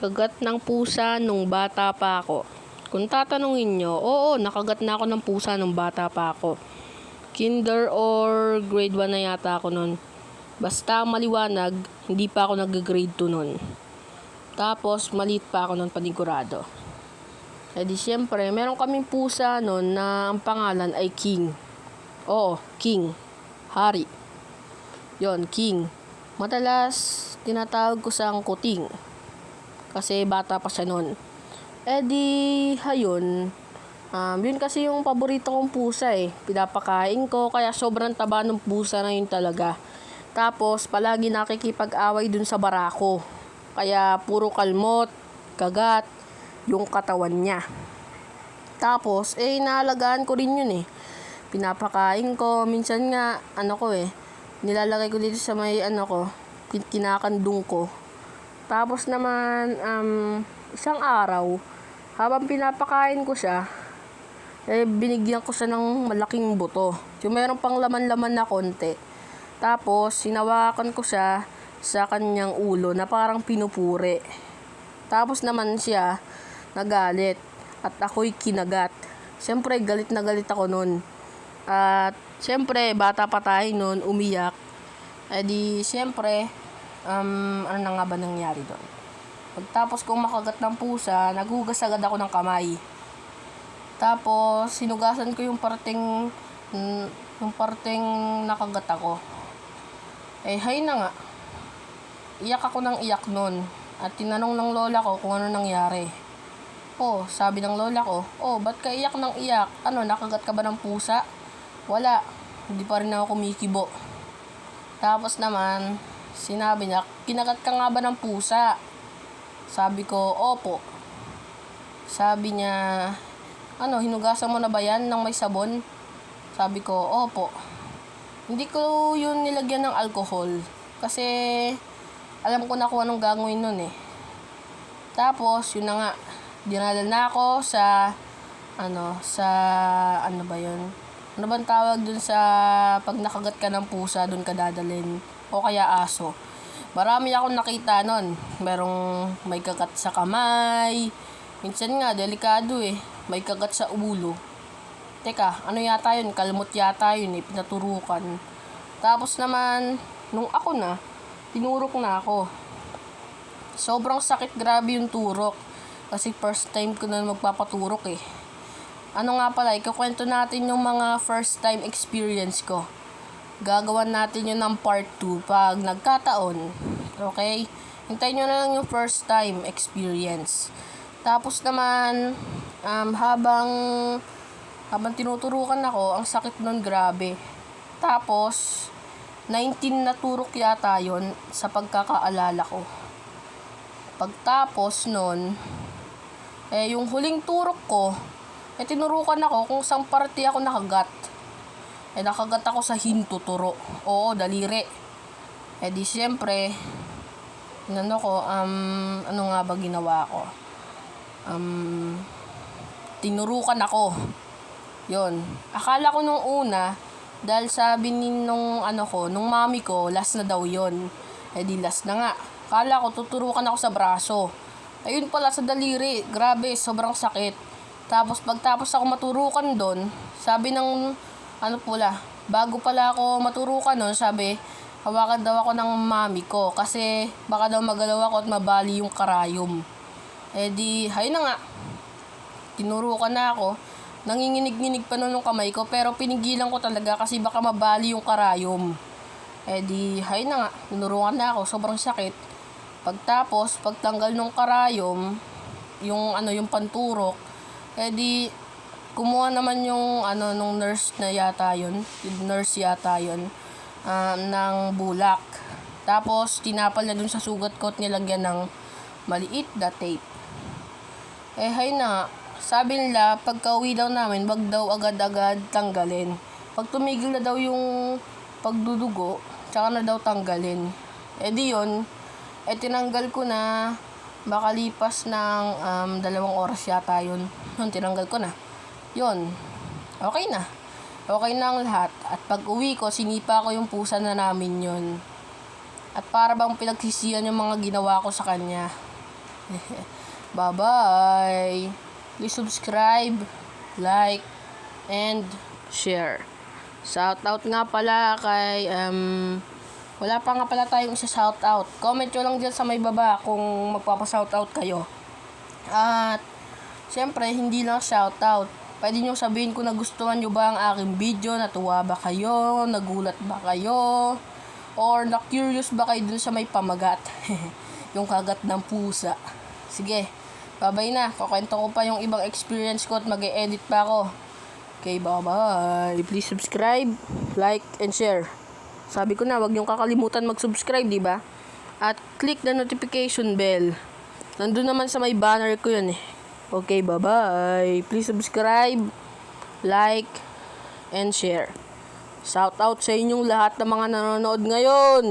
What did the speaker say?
Kagat ng pusa nung bata pa ako. Kung tatanungin nyo, oo, nakagat na ako ng pusa nung bata pa ako. Kinder or grade 1 na yata ako nun. Basta maliwanag, hindi pa ako nag-grade 2 nun. Tapos, maliit pa ako nun, panigurado. E di syempre, meron kaming pusa nun na ang pangalan ay King. Oo, King. Hari. Yon, King. Madalas, tinatawag ko siyang Kuting. Kasi bata pa siya nun. E di, hayon. Yun kasi yung paborito kong pusa eh. Pinapakain ko, kaya sobrang taba ng pusa na yun talaga. Tapos, palagi nakikipag-away dun sa barako. Kaya, puro kalmot, kagat, yung katawan niya. Tapos, inaalagaan ko rin yun eh. Pinapakain ko, minsan nga, nilalagay ko dito sa may kinakandong ko. Tapos naman, isang araw, habang pinapakain ko siya, binigyan ko siya ng malaking buto. Yung meron pang laman-laman na konti. Tapos, sinawakan ko siya sa kanyang ulo na parang pinupuri. Tapos naman siya, nagalit. At ako'y kinagat. Siyempre, galit na galit ako nun. At, siyempre, bata pa tayo nun, umiyak. E di, siyempre, ano na nga ba nangyari doon? Pagtapos kong makagat ng pusa, naghugas agad ako ng kamay. Tapos, sinugasan ko yung parteng nakagat ako. Hay na nga. Iyak ako ng iyak nun. At tinanong ng lola ko kung ano nangyari. Sabi ng lola ko, ba't ka iyak ng iyak? Nakagat ka ba ng pusa? Wala. Hindi pa rin ako kumikibo. Tapos naman, sinabi niya, kinagat ka nga ba ng pusa? Sabi ko, opo. Sabi niya, hinugasan mo na ba yan ng may sabon? Sabi ko, opo. Hindi ko yun nilagyan ng alcohol. Kasi, alam ko na kung anong gagawin nun eh. Tapos, yun na nga. Dinala na ako sa, ano ba yun? Ano bang tawag dun sa pag nakagat ka ng pusa, dun ka dadalhin? O kaya aso. Marami akong nakita nun. Merong may kagat sa kamay. Minsan nga, delikado eh. May kagat sa ulo. Teka, ano yata yun? Kalmot yata yun eh. Pinaturukan. Tapos naman, nung ako na, tinurok na ako. Sobrang sakit, grabe yung turok. Kasi first time ko na magpapaturok eh. Ikukwento natin yung mga first time experience ko. Gagawan natin yun ng part 2 pag nagkataon. Okay? Hintayin nyo na lang yung first time experience. Tapos naman, habang tinuturukan ako, ang sakit nun grabe. Tapos, 19 na turok yata yun sa pagkakaalala ko. Pagtapos nun, yung huling turok ko, tinurukan ako kung saan parte ako nakagat. Nakagat ako sa hintuturo. Oo, daliri. Di siyempre, ano nga ba ginawa ko? Tinurukan ako. Yon. Akala ko nung una, dahil sabi nung mami ko, last na daw yon. Di last na nga. Akala ko tuturukan ako sa braso. Ayun pala sa daliri. Grabe, sobrang sakit. Tapos pagtapos ako maturukan doon, sabi ng bago pala ako maturukan doon, sabi, hawakan daw ako ng mami ko kasi baka daw magalaw ako at mabali yung karayom. Di, hay na nga. Tinurukan na ako. Nanginginig-nginig pa nun yung kamay ko, pero pinigilan ko talaga kasi baka mabali yung karayom. Di, hay na nga. Tinurukan na ako. Sobrang sakit. Pagtapos, pagtanggal ng karayom, yung panturok, di, kumuha naman yung, nung nurse yata yun, ng bulak. Tapos, tinapal na dun sa sugat ko at nilagyan ng maliit na tape. Hay na, sabi nila, pagka-uwi daw namin, wag daw agad-agad tanggalin. Pag tumigil na daw yung pagdudugo, tsaka na daw tanggalin. Di yun, tinanggal ko na, makalipas ng 2 oras yata yun. Tinanggal ko na. Yun, okay na. Okay na ang lahat. At pag uwi ko, sinipa ko yung pusa na namin yun. At para bang pinagsisihan yung mga ginawa ko sa kanya. Bye-bye. Please subscribe, like, and share. Shoutout nga pala kay, wala pa nga pala tayong isa shoutout. Comment nyo lang dyan sa may baba kung magpapa-shoutout kayo. At, syempre, hindi lang shoutout. Pwede nyo sabihin kung nagustuhan nyo ba ang aking video, natuwa ba kayo, nagulat ba kayo, or na-curious ba kayo dun sa may pamagat. Yung kagat ng pusa. Sige, bye-bye na. Kukwento ko pa yung ibang experience ko at mag-e-edit pa ako. Okay, bye-bye. Please subscribe, like, and share. Sabi ko na, wag niyong kakalimutan mag-subscribe, di ba? At click the notification bell. Nandun naman sa may banner ko yun eh. Okay, bye-bye. Please subscribe, like, and share. Shout out sa inyong lahat ng mga nanonood ngayon.